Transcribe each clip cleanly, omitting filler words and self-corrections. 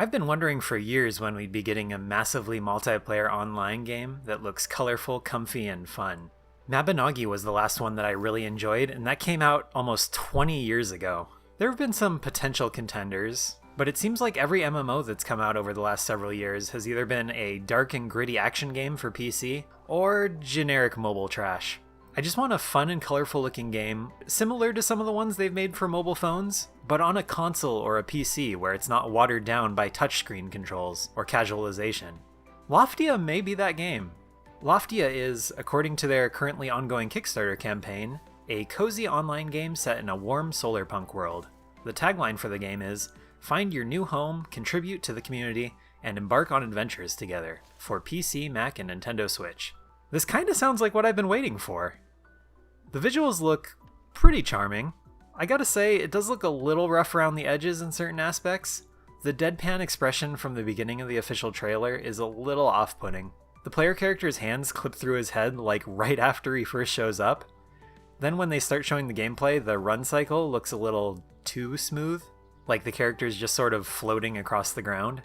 I've been wondering for years when we'd be getting a massively multiplayer online game that looks colorful, comfy, and fun. Mabinogi was the last one that I really enjoyed, and that came out almost 20 years ago. There have been some potential contenders, but it seems like every MMO that's come out over the last several years has either been a dark and gritty action game for PC, or generic mobile trash. I just want a fun and colorful looking game, similar to some of the ones they've made for mobile phones, but on a console or a PC where it's not watered down by touchscreen controls or casualization. Loftia may be that game. Loftia is, according to their currently ongoing Kickstarter campaign, a cozy online game set in a warm solarpunk world. The tagline for the game is, "Find your new home, contribute to the community, and embark on adventures together," for PC, Mac, and Nintendo Switch. This kinda sounds like what I've been waiting for. The visuals look pretty charming. I gotta say, it does look a little rough around the edges in certain aspects. The deadpan expression from the beginning of the official trailer is a little off-putting. The player character's hands clip through his head like right after he first shows up. Then when they start showing the gameplay, the run cycle looks a little too smooth, like the character's just sort of floating across the ground.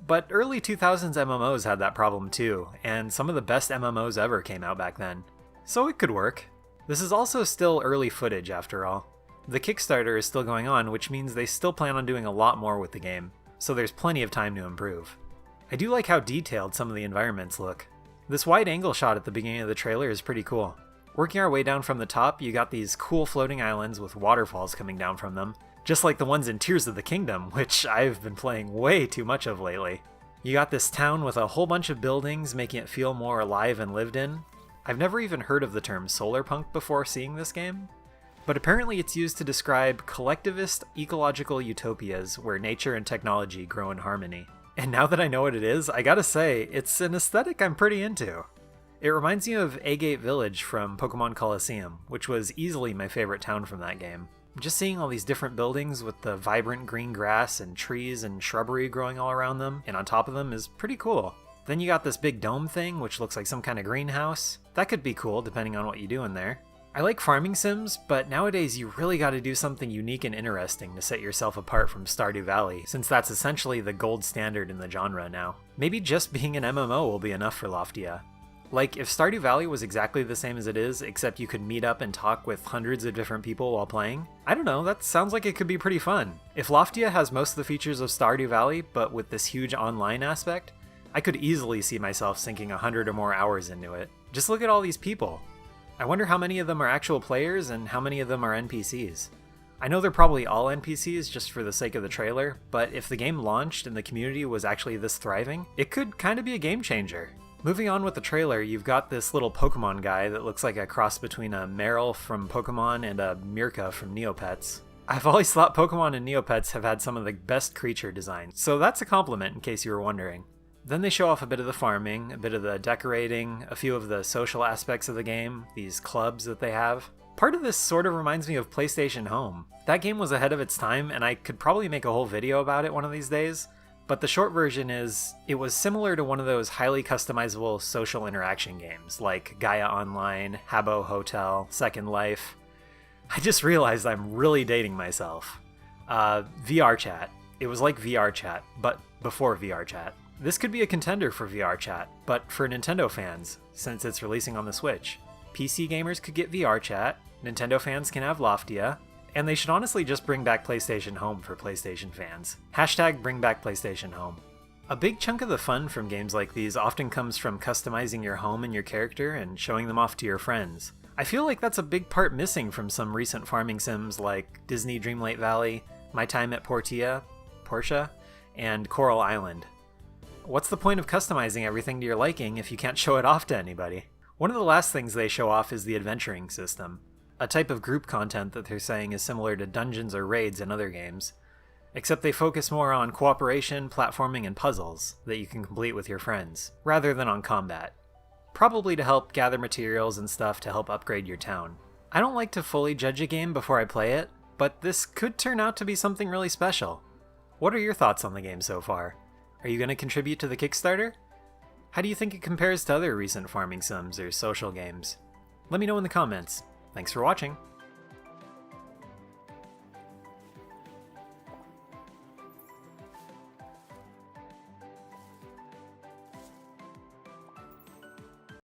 But early 2000s MMOs had that problem too, and some of the best MMOs ever came out back then. So it could work. This is also still early footage after all. The Kickstarter is still going on, which means they still plan on doing a lot more with the game, so there's plenty of time to improve. I do like how detailed some of the environments look. This wide angle shot at the beginning of the trailer is pretty cool. Working our way down from the top, you got these cool floating islands with waterfalls coming down from them, just like the ones in Tears of the Kingdom, which I've been playing way too much of lately. You got this town with a whole bunch of buildings, making it feel more alive and lived in. I've never even heard of the term solarpunk before seeing this game, but apparently it's used to describe collectivist ecological utopias where nature and technology grow in harmony. And now that I know what it is, I gotta say, it's an aesthetic I'm pretty into. It reminds me of Agate Village from Pokemon Colosseum, which was easily my favorite town from that game. Just seeing all these different buildings with the vibrant green grass and trees and shrubbery growing all around them and on top of them is pretty cool. Then you got this big dome thing, which looks like some kind of greenhouse. That could be cool depending on what you do in there. I like farming sims, but nowadays you really gotta do something unique and interesting to set yourself apart from Stardew Valley, since that's essentially the gold standard in the genre now. Maybe just being an MMO will be enough for Loftia. Like, if Stardew Valley was exactly the same as it is, except you could meet up and talk with hundreds of different people while playing, I don't know, that sounds like it could be pretty fun. If Loftia has most of the features of Stardew Valley, but with this huge online aspect, I could easily see myself sinking 100 or more hours into it. Just look at all these people. I wonder how many of them are actual players and how many of them are NPCs. I know they're probably all NPCs just for the sake of the trailer, but if the game launched and the community was actually this thriving, it could kind of be a game changer. Moving on with the trailer, you've got this little Pokemon guy that looks like a cross between a Meryl from Pokemon and a Mirka from Neopets. I've always thought Pokemon and Neopets have had some of the best creature designs, so that's a compliment in case you were wondering. Then they show off a bit of the farming, a bit of the decorating, a few of the social aspects of the game, these clubs that they have. Part of this sort of reminds me of PlayStation Home. That game was ahead of its time, and I could probably make a whole video about it one of these days, but the short version is, it was similar to one of those highly customizable social interaction games, like Gaia Online, Habbo Hotel, Second Life. I just realized I'm really dating myself. VR Chat. It was like VR Chat, but before VR Chat. This could be a contender for VR Chat, but for Nintendo fans, since it's releasing on the Switch. PC gamers could get VR Chat, Nintendo fans can have Loftia, and they should honestly just bring back PlayStation Home for PlayStation fans. Hashtag bring back PlayStation Home. A big chunk of the fun from games like these often comes from customizing your home and your character and showing them off to your friends. I feel like that's a big part missing from some recent farming sims like Disney Dreamlight Valley, My Time at Portia, and Coral Island. What's the point of customizing everything to your liking if you can't show it off to anybody? One of the last things they show off is the adventuring system, a type of group content that they're saying is similar to dungeons or raids in other games, except they focus more on cooperation, platforming, and puzzles that you can complete with your friends, rather than on combat. Probably to help gather materials and stuff to help upgrade your town. I don't like to fully judge a game before I play it, but this could turn out to be something really special. What are your thoughts on the game so far? Are you going to contribute to the Kickstarter? How do you think it compares to other recent farming sims or social games? Let me know in the comments. Thanks for watching!